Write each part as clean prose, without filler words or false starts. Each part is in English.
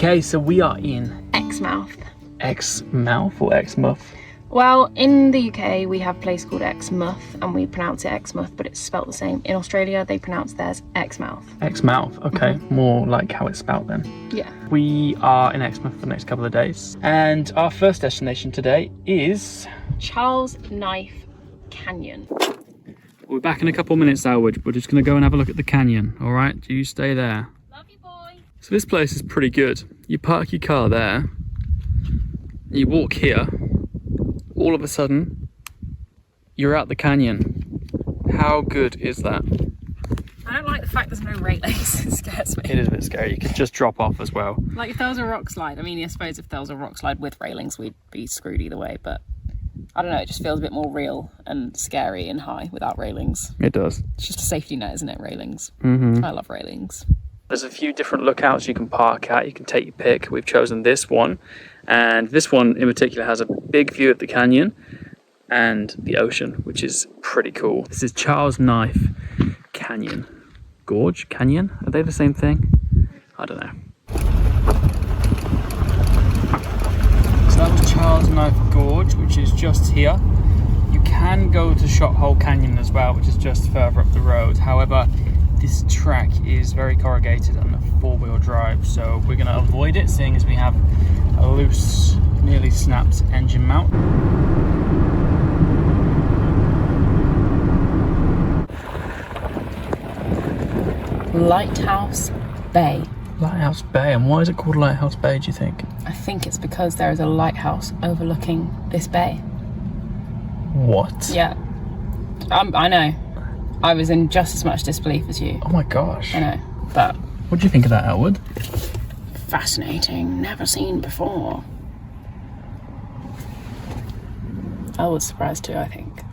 Okay, so we are in Exmouth. Exmouth or Exmouth? Well, in the UK we have a place called Exmouth and we pronounce it Exmouth, but it's spelt the same. In Australia they pronounce theirs Exmouth. Exmouth, okay. More like how it's spelt then. Yeah. We are in Exmouth for the next couple of days. And our first destination today is... Charles Knife Canyon. We're back in a couple of minutes, Elwood. We're just going to go and have a look at the canyon, all right? Do you stay there? Love you, boy. So this place is pretty good. You park your car there, you walk here, all of a sudden, you're out the canyon. How good is that? I don't like the fact there's no railings. It scares me. It is a bit scary. You could just drop off as well. Like if there was a rock slide, I mean, I suppose if there was a rock slide with railings, we'd be screwed either way, but I don't know, it just feels a bit more real and scary and high without railings. It does. It's just a safety net, isn't it, railings? I love railings. There's a few different lookouts you can park at. You can take your pick. We've chosen this one. And this one in particular has a big view of the canyon and the ocean, which is pretty cool. This is Charles Knife Canyon. Gorge? Canyon? Are they the same thing? I don't know. So that was Charles Knife Gorge, which is just here. You can go to Shot Hole Canyon as well, which is just further up the road. However, this track is very corrugated and a four-wheel drive, so we're going to avoid it, seeing as we have a loose, nearly snapped engine mount. Lighthouse Bay. Lighthouse Bay, and why is it called Lighthouse Bay, do you think? I think it's because there is a lighthouse overlooking this bay. What? Yeah. I know. I was in just as much disbelief as you. Oh my gosh. I know, but... What do you think of that, Elwood? Fascinating, never seen before. I was surprised too, I think.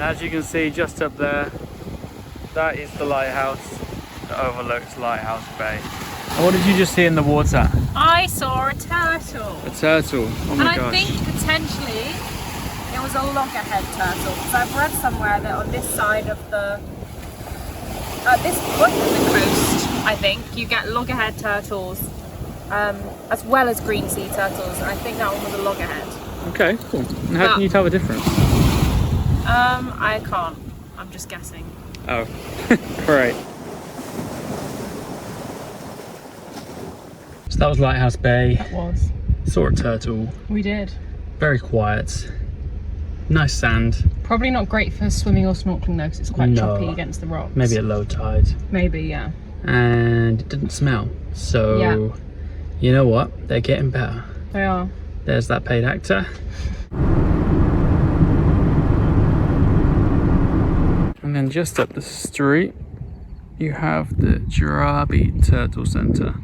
As you can see just up there, that is the lighthouse that overlooks Lighthouse Bay. And what did you just see in the water? I saw a turtle. A turtle, oh my gosh. And I think potentially it was a loggerhead turtle, because I've read somewhere that on this side of the, at this point of the coast, I think, you get loggerhead turtles as well as green sea turtles, and I think that one was a loggerhead. Okay, cool. And how can you tell the difference? I can't. I'm just guessing. Oh, great. So that was Lighthouse Bay. That was. Saw a turtle. We did. Very quiet. Nice sand. Probably not great for swimming or snorkeling though, because it's quite choppy against the rocks. Maybe at low tide. Maybe, yeah. And it didn't smell. So, yeah. You know what? They're getting better. They are. There's that paid actor. And then just up the street, you have the Jurabi Turtle Centre.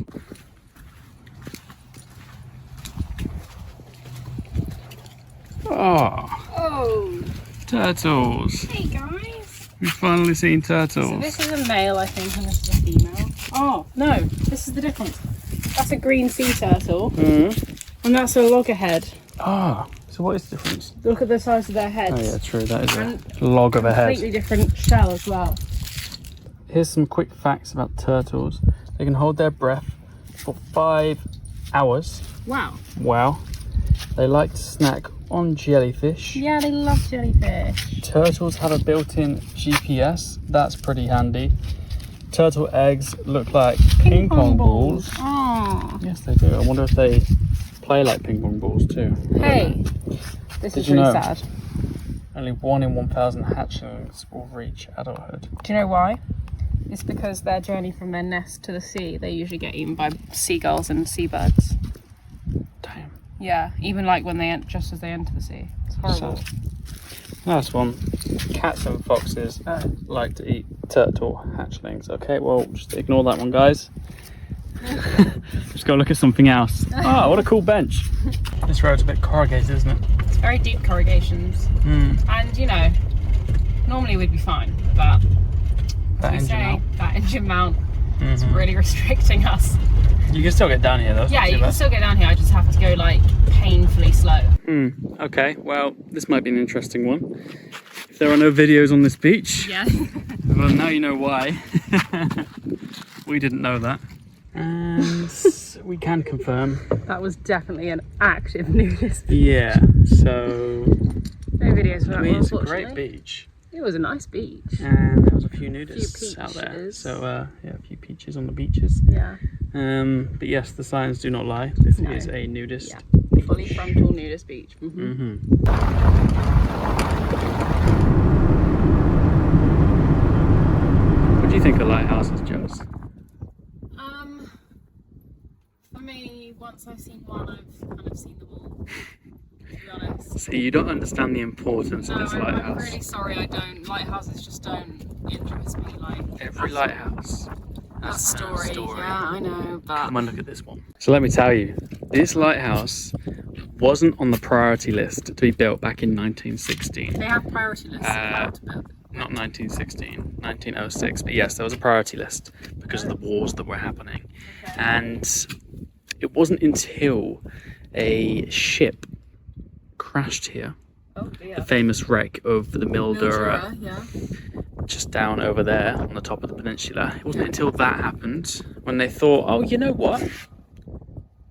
Oh, turtles. Hey guys. We've finally seen turtles. So this is a male, I think, and this is a female. Oh, no, this is the difference. That's a green sea turtle, and that's a loggerhead. Ah, so what is the difference? Look at the size of their heads. Oh yeah, true, that is a log of a head. Completely different shell as well. Here's some quick facts about turtles. They can hold their breath for 5 hours. Wow. Wow. They like to snack on jellyfish. Yeah, they love jellyfish. Turtles have a built-in GPS. That's pretty handy. Turtle eggs look like ping pong balls. Oh. Yes, they do. I wonder if they play like ping pong balls too. Hey, this is really sad. Only 1 in 1,000 hatchlings will reach adulthood. Do you know why? It's because their journey from their nest to the sea, they usually get eaten by seagulls and seabirds. Damn. Yeah, even like when they just as they enter the sea. It's horrible. Sad. Last one. Cats and foxes like to eat turtle hatchlings. Okay, well, just ignore that one, guys. Just go look at something else. Oh, what a cool bench. This road's a bit corrugated, isn't it? It's very deep corrugations. And, you know, normally we'd be fine, but that engine mount. That engine mount is really restricting us. You can still get down here though. Yeah, you can still get down here. I just have to go like painfully slow. Okay, well, this might be an interesting one. If there are no videos on this beach, Yeah. well, now you know why. We didn't know that. And we can confirm. That was definitely an active nudist. Yeah, so No videos for that one, it's a unfortunately. great beach. It was a nice beach. And there was a few nudists peaches. out there. So yeah, a few peaches on the beaches. Yeah. But yes, the signs do not lie. This is a nudist beach. Fully frontal nudist beach. What do you think of lighthouses, Joes? For me, once I've seen one, I've kind of seen them all. To be honest. See, you don't understand the importance of this lighthouse. I'm really sorry, I don't. Lighthouses just don't interest me. Like Every lighthouse has That's its own story. Yeah, I know, but Come on, look at this one. So let me tell you, this lighthouse wasn't on the priority list to be built back in 1916. they have priority lists. Not 1916, 1906, but yes, there was a priority list because of the wars that were happening. Okay. And it wasn't until a ship crashed here, the famous wreck of the Mildura, just down over there on the top of the peninsula. It wasn't until that happened when they thought, oh, you know what?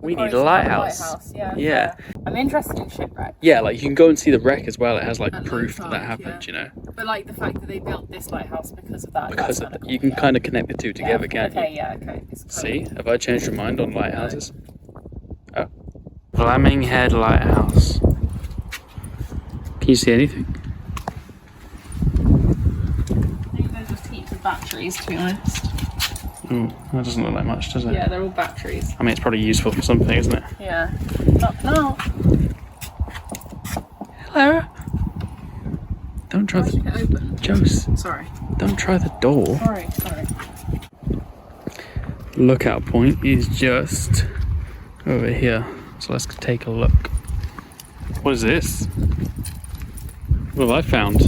We need a lighthouse. Yeah. I'm interested in shipwreck. Yeah, like you can go and see the wreck as well. It has like proof that happened, you know. But like the fact that they built this lighthouse because of that. Because of you can kind of connect the two together, can't you? Okay. See, have I changed your mind on lighthouses? Oh. Vlamingh Head Lighthouse. Can you see anything? I think they're just heaps of batteries, to be honest. That doesn't look like much, does it? Yeah, they're all batteries. I mean, it's probably useful for something, isn't it? Yeah. No. Hello. Don't try the... Open. Jose, Sorry. don't try the door. Sorry. Lookout point is just over here. So let's take a look. What is this? What have I found?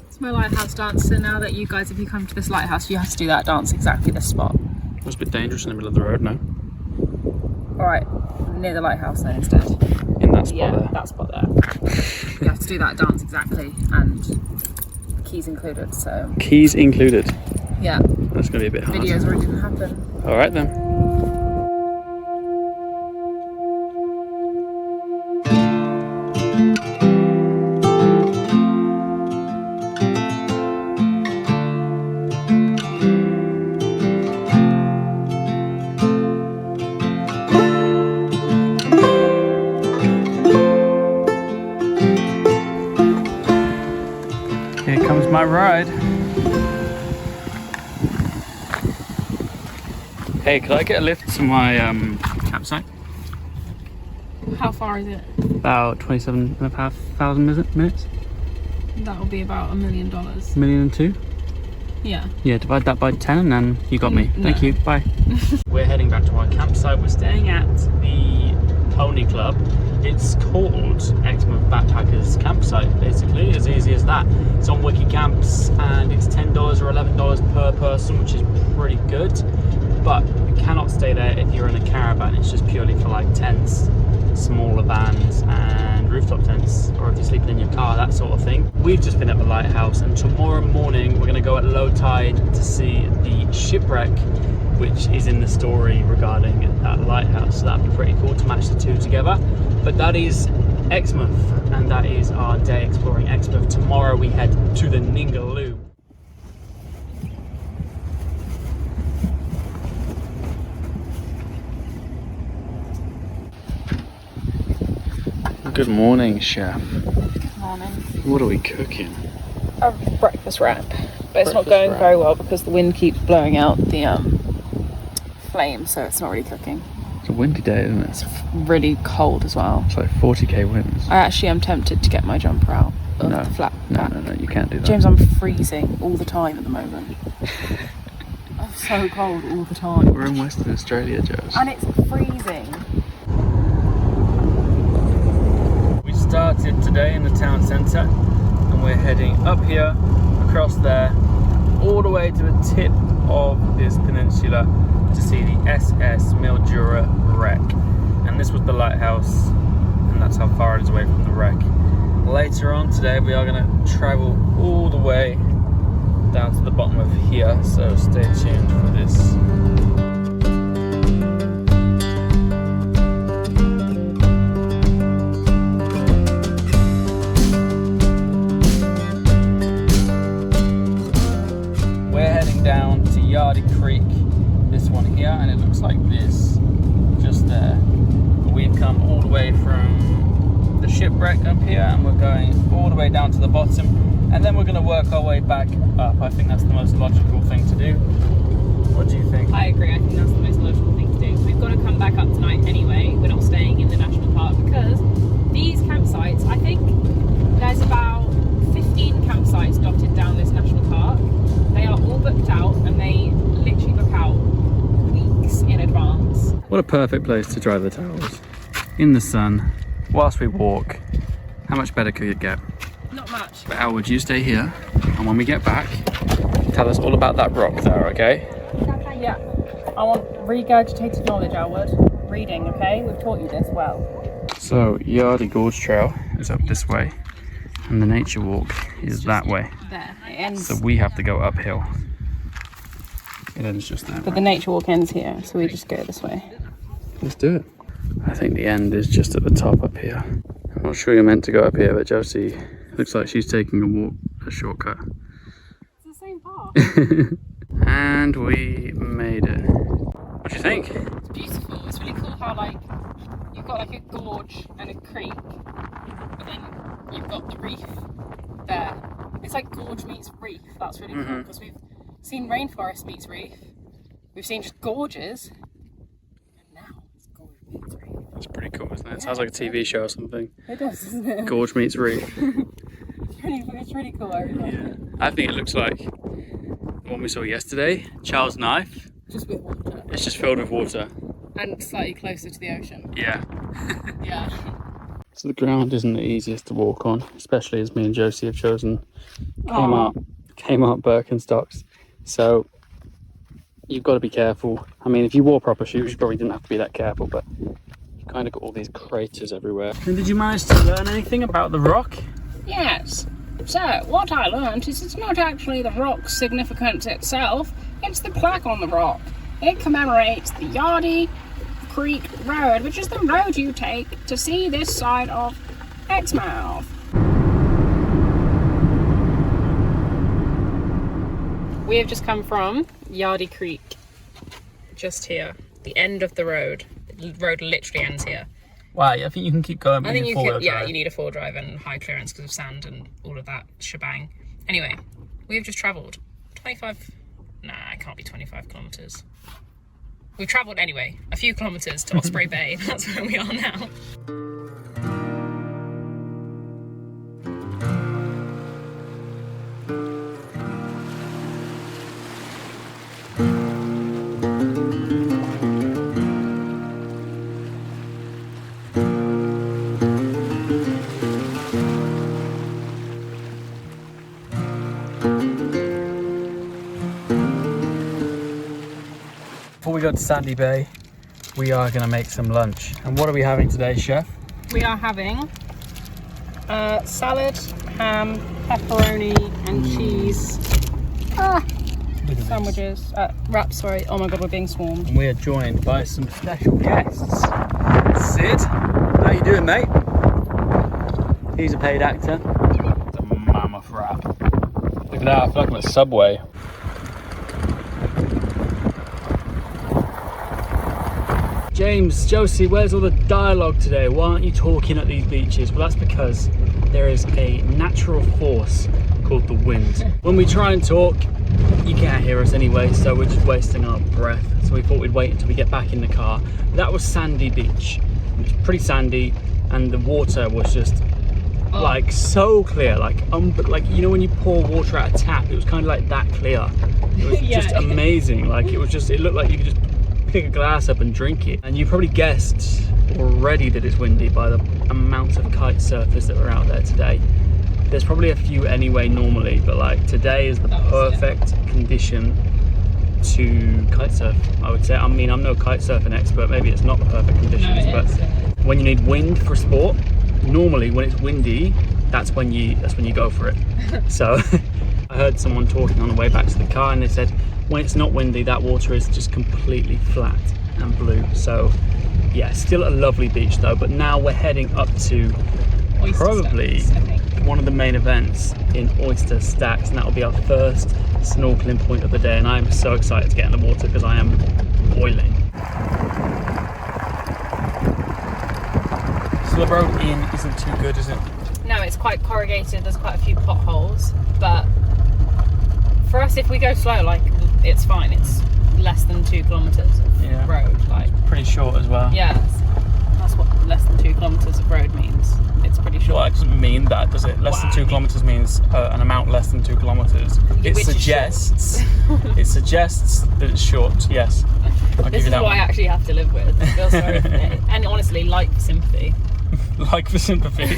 It's my lighthouse dance, so now that you guys, if you come to this lighthouse, you have to do that dance exactly this spot. It's a bit dangerous in the middle of the road now. Alright, near the lighthouse then instead. In that spot there. that spot there. You have to do that dance exactly, and keys included, so... Keys included. Yeah. That's going to be a bit hard. Videos already didn't happen. Alright then. Here comes my ride. Hey, could I get a lift to my campsite? How far is it? About 27,500 minutes. That'll be about $1 million. $1 million and two? Yeah. Yeah, divide that by 10 and then you got me. Thank No. you, bye. We're heading back to our campsite. We're staying at the Pony Club. It's called Exmouth Backpackers Campsite, basically, as easy as that. It's on Wiki Camps and it's $10 or $11 per person, which is pretty good. But you cannot stay there if you're in a caravan. It's just purely for like tents, smaller vans and rooftop tents, or if you're sleeping in your car, that sort of thing. We've just been at the lighthouse, and tomorrow morning we're going to go at low tide to see the shipwreck, which is in the story regarding that lighthouse. So that'd be pretty cool to match the two together. But that is Exmouth, and that is our day exploring Exmouth. Tomorrow we head to the Ningaloo. Good morning, chef. Morning. What are we cooking? A breakfast wrap, but it's not Breakfast going wrap. very well because the wind keeps blowing out the flame, so it's not really cooking. It's a windy day, isn't it? It's really cold as well. It's like 40k winds. I actually am tempted to get my jumper out of the flat pack. No, you can't do that. James, I'm freezing all the time at the moment. I'm so cold all the time. We're in Western Australia, Josie. And it's freezing. We started today in the town centre and we're heading up here, across there, all the way to the tip of this peninsula to see the SS Mildura wreck. And this was the lighthouse, and that's how far it is away from the wreck. Later on today we are going to travel all the way down to the bottom of here, so stay tuned for this. We're heading down to Yardie Creek, this one here, and it looks like this just there. But we've come all the way from the shipwreck up here, and we're going all the way down to the bottom, and then we're going to work our way back up. I think that's the most logical thing to do. What do you think? I agree, I think that's the most logical thing to do. So we've got to come back up tonight anyway. We're not staying in the national park because these campsites, I think there's about 15 campsites dotted down this national park. They are all booked out, and they literally book out weeks in advance. What a perfect place to dry the towels. In the sun, whilst we walk. How much better could it get? Not much. But Al, would you stay here? And when we get back, tell us all about that rock there, okay? Yeah. I want regurgitated knowledge, Elwood. Reading, okay? We've taught you this well. So, Yardie Gorge Trail is up this way, and the nature walk is that way. There. It ends. So we have to go uphill. It ends just that But way. the nature walk ends here, so we just go this way. Let's do it. I think the end is just at the top up here. I'm not sure you're meant to go up here, but Josie looks like she's taking a shortcut. It's the same path. And we made it. What do you think? It's beautiful. It's really cool how, like, you've got like a gorge and a creek, but then you've got the reef there. It's like gorge meets reef. That's really cool, because we've seen rainforest meets reef. We've seen just gorges. And now it's gorge meets reef. That's pretty cool, isn't it? It sounds like a TV show or something. It does, doesn't it? Gorge meets reef. It's really cool. I really like it. I think it looks like the one we saw yesterday, Charles Knife. Just with water. It's just filled with water. And slightly closer to the ocean. Yeah. Yeah. So the ground isn't the easiest to walk on, especially as me and Josie have chosen Kmart Birkenstocks. So you've got to be careful. I mean, if you wore proper shoes, you probably didn't have to be that careful, but you kind of got all these craters everywhere. And did you manage to learn anything about the rock? Yes. So, what I learned is it's not actually the rock's significance itself, it's the plaque on the rock. It commemorates the Yardie Creek Road, which is the road you take to see this side of Exmouth. We have just come from Yardie Creek, just here, the end of the road. The road literally ends here. Wow, I think you can keep going. I think you could, yeah, you need a 4-drive and high clearance because of sand and all of that shebang. Anyway, we've just travelled 25, nah, it can't be 25 kilometres. We've travelled anyway, a few kilometres to Osprey Bay. That's where we are now. Before we go to Sandy Bay, we are going to make some lunch. And what are we having today, Chef? We are having salad, ham, pepperoni and cheese sandwiches, wraps, sorry. Oh my god, we're being swarmed. And we are joined by some special guests. Sid, how you doing, mate? He's a paid actor. It's a mammoth wrap. Look at that, I feel like I'm at Subway. James, Josie, where's all the dialogue today? Why aren't you talking at these beaches? Well, that's because there is a natural force called the wind. When we try and talk, you can't hear us anyway, so we're just wasting our breath. So we thought we'd wait until we get back in the car. That was Sandy Beach. It was pretty sandy, and the water was just like so clear, like you know when you pour water out a tap, it was kind of like that clear. It was just amazing. Like it looked like you could just pick a glass up and drink it. And you probably guessed already that it's windy by the amount of kite surfers that were out there today. There's probably a few anyway normally, but like today is the perfect condition to kite surf, I would say. I mean, I'm no kite surfing expert, maybe it's not the perfect conditions, but when you need wind for sport, normally when it's windy, that's when you go for it. So I heard someone talking on the way back to the car, and they said when it's not windy, that water is just completely flat and blue. So yeah, still a lovely beach though. But now we're heading up to probably one of the main events in Oyster Stacks, and that will be our first snorkeling point of the day. And I'm so excited to get in the water because I am boiling. So the road in isn't too good, is it? No, it's quite corrugated. There's quite a few potholes, but for us, if we go slow, like, it's fine. It's less than 2 kilometers of road, like pretty short as well. Yeah, that's what less than 2 kilometers of road means. It's pretty short. Well, it doesn't mean that, does it? Less than 2 kilometers means an amount less than 2 kilometers. It suggests it suggests that it's short. Yes, this is what I actually have to live with. I feel sorry for it, and honestly, like for sympathy. Like for sympathy.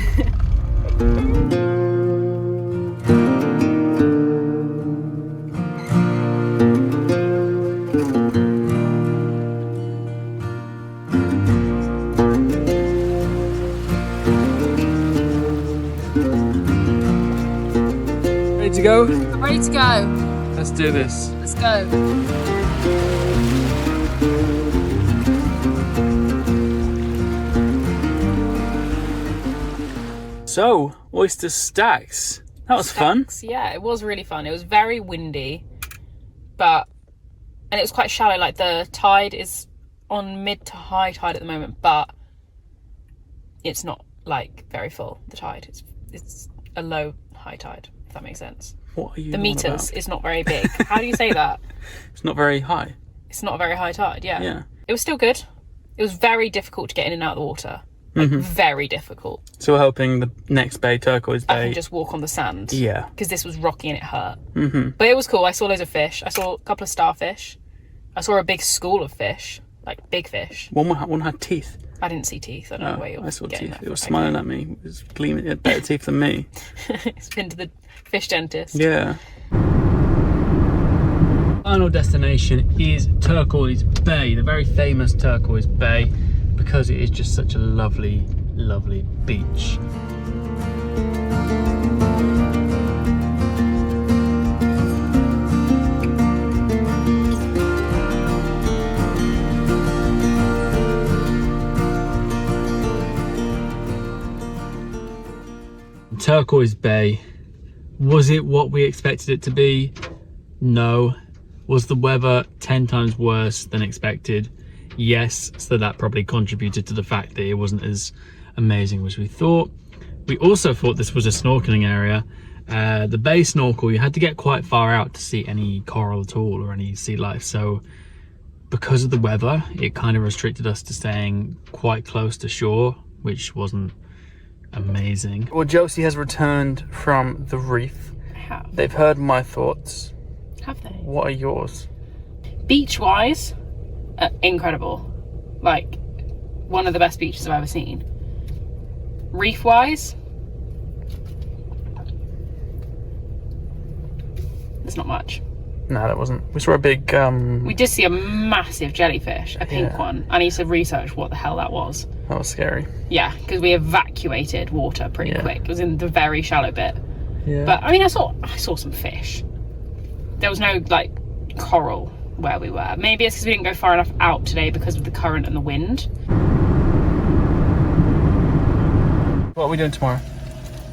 Ready to go? I'm ready to go. Let's do this. Let's go. So, Oyster Stacks. That was fun. Yeah, it was really fun. It was very windy, and it was quite shallow. Like the tide is on mid to high tide at the moment, but it's not like very full. The tide, it's a low high tide, if that makes sense. What are you? The meters is not very big. How do you say that? It's not very high. It's not a very high tide. Yeah. Yeah. It was still good. It was very difficult to get in and out of the water. Like, very difficult. So we're hoping the next bay, Turquoise Bay, I can just walk on the sand. Yeah. Because this was rocky and it hurt. But it was cool. I saw loads of fish. I saw a couple of starfish. I saw a big school of fish, like big fish. One had teeth. I didn't see teeth. I don't know where you're I saw getting teeth. that It was from. smiling at me. It was gleaming. It had better teeth than me. It's been to the fish dentist. Yeah. Final destination is Turquoise Bay, the very famous Turquoise Bay, because it is just such a lovely, lovely beach. Turquoise Bay, was it what we expected it to be? No. Was the weather 10 times worse than expected? Yes, so that probably contributed to the fact that it wasn't as amazing as we thought. We also thought this was a snorkeling area. The bay snorkel, you had to get quite far out to see any coral at all or any sea life. So because of the weather, it kind of restricted us to staying quite close to shore, which wasn't amazing. Well, Josie has returned from the reef. They've heard my thoughts. Have they? What are yours? Beach-wise, incredible. Like, one of the best beaches I've ever seen. Reef-wise, there's not much. No, that wasn't. We saw a big... We did see a massive jellyfish, a pink one. I need to research what the hell that was. That was scary. Yeah, because we evacuated water pretty quick. It was in the very shallow bit. Yeah. But, I mean, I saw some fish. There was no, like, coral where we were. Maybe it's because we didn't go far enough out today because of the current and the wind. What are we doing tomorrow?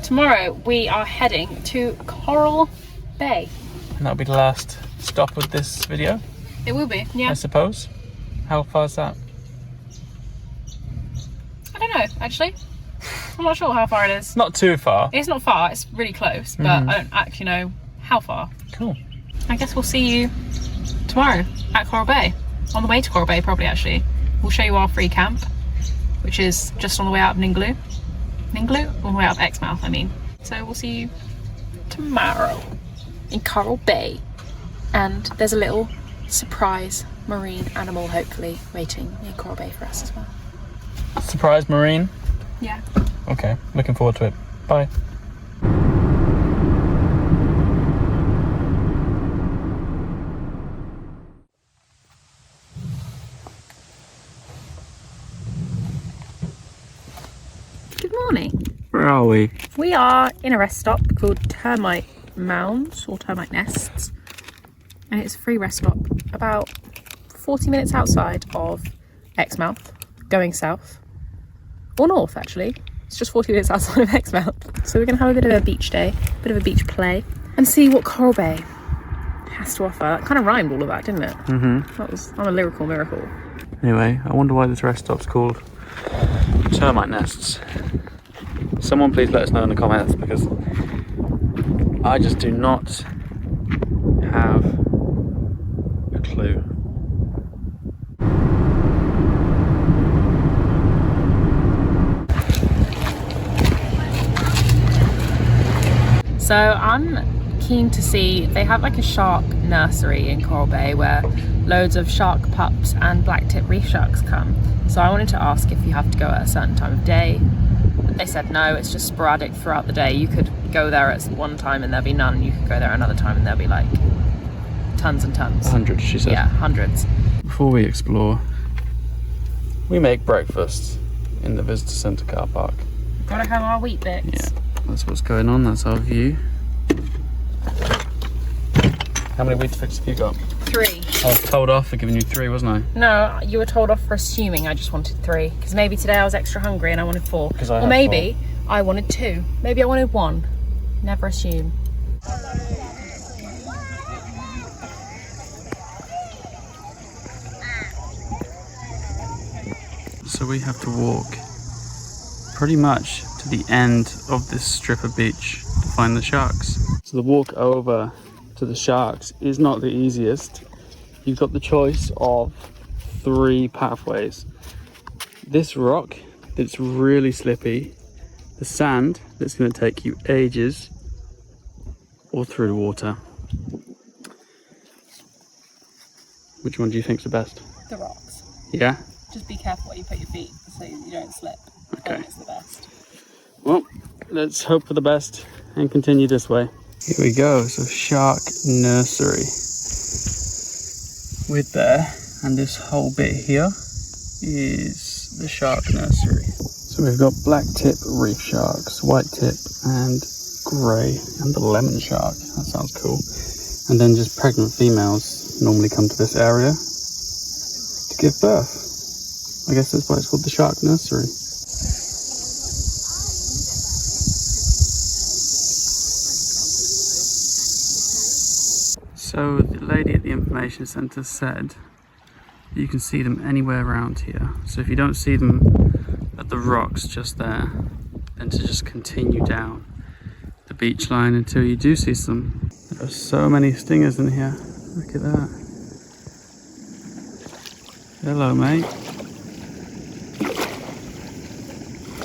Tomorrow we are heading to Coral Bay. And that'll be the last stop of this video, It will be, yeah. I suppose. How far is that? I don't know, actually. I'm not sure how far it is. Not too far. It's not far, it's really close, but I don't actually know how far. Cool. I guess we'll see you tomorrow at Coral Bay. On the way to Coral Bay, probably, actually. We'll show you our free camp, which is just on the way out of Ningaloo. Ningaloo? On the way out of Exmouth, I mean. So we'll see you tomorrow in Coral Bay. And there's a little surprise marine animal, hopefully, waiting near Coral Bay for us as well. Surprise marine? Yeah. Okay, looking forward to it. Bye. are we? We are in a rest stop called Termite Mounds or Termite Nests, and it's a free rest stop about 40 minutes outside of Exmouth, going south or north actually. It's just 40 minutes outside of Exmouth. So we're gonna have a bit of a beach day, a bit of a beach play, and see what Coral Bay has to offer. That kind of rhymed all of that, didn't it? I'm a lyrical miracle. Anyway, I wonder why this rest stop's called Termite Nests. Someone please let us know in the comments, because I just do not have a clue. So I'm keen to see, they have like a shark nursery in Coral Bay where loads of shark pups and black-tip reef sharks come. So I wanted to ask if you have to go at a certain time of day. They said no, it's just sporadic throughout the day. You could go there at one time and there'll be none. You could go there another time and there'll be like tons and tons. Hundreds, she said. Yeah, hundreds. Before we explore, we make breakfast in the visitor centre car park. Gotta have our wheat bits. Yeah, that's what's going on. That's our view. How many wheat bits have you got? 3. I was told off for giving you 3, wasn't I? No, you were told off for assuming I just wanted 3. Because maybe today I was extra hungry and I wanted 4. Or maybe 4. I wanted 2. Maybe I wanted 1. Never assume. So we have to walk pretty much to the end of this strip of beach to find the sharks. So the walk over to the sharks is not the easiest. You've got the choice of 3 pathways. This rock that's really slippy, the sand that's going to take you ages, or through the water. Which one do you think's the best? The rocks. Yeah? Just be careful where you put your feet so you don't slip. Okay. It's the best. Well, let's hope for the best and continue this way. Here we go, so shark nursery. With there, and this whole bit here is the shark nursery. So we've got black tip reef sharks, white tip and grey, and the lemon shark. That sounds cool. And then just pregnant females normally come to this area to give birth. I guess that's why it's called the shark nursery. So the lady at the information centre said you can see them anywhere around here. So if you don't see them at the rocks just there, then to just continue down the beach line until you do see some. There are so many stingers in here. Look at that. Hello, mate.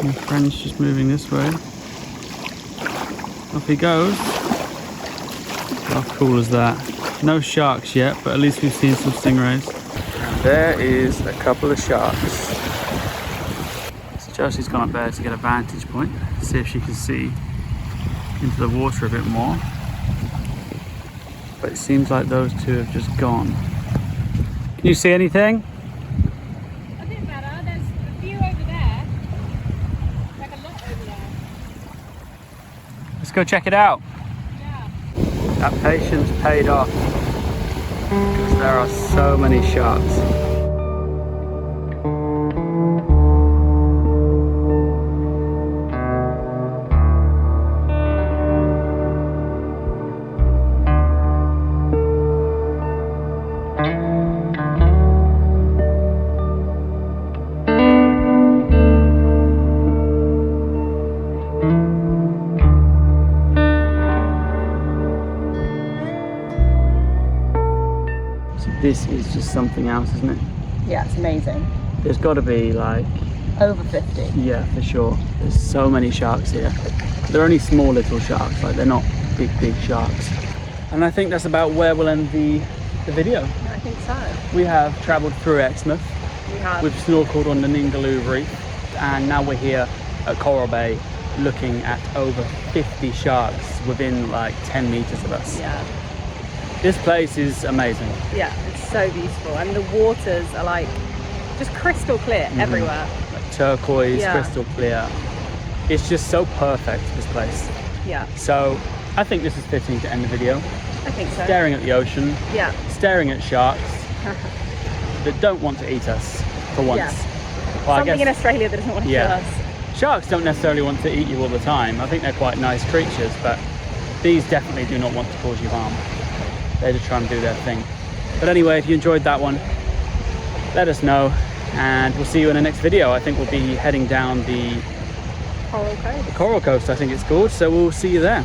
My friend's just moving this way. Off he goes. How cool is that? No sharks yet, but at least we've seen some stingrays. And there is a couple of sharks. So Josie's gone up there to get a vantage point, see if she can see into the water a bit more. But it seems like those two have just gone. Can you see anything? A bit better. There's a few over there. Like a lot over there. Let's go check it out. Yeah. That patience paid off, because there are so many sharks. This is just something else, isn't it? Yeah, it's amazing. There's got to be like... Over 50. Yeah, for sure. There's so many sharks here. They're only small little sharks, like they're not big sharks. And I think that's about where we'll end the video. I think so. We have travelled through Exmouth. We have. We've snorkeled on the Ningaloo Reef, and now we're here at Coral Bay looking at over 50 sharks within like 10 meters of us. Yeah. This place is amazing. Yeah, it's so beautiful. And the waters are like just crystal clear everywhere. Like turquoise, Yeah. crystal clear. It's just so perfect, this place. Yeah, So I think this is fitting to end the video. I think so. Staring at the ocean, Yeah. staring at sharks that don't want to eat us for once. Yeah. Well, Something in Australia that doesn't want to kill us. Sharks don't necessarily want to eat you all the time. I think they're quite nice creatures, but these definitely do not want to cause you harm. They're just trying to do their thing. But anyway, if you enjoyed that one, let us know, and we'll see you in the next video. I think we'll be heading down the Coral Coast. Coral Coast, I think it's called, so we'll see you there.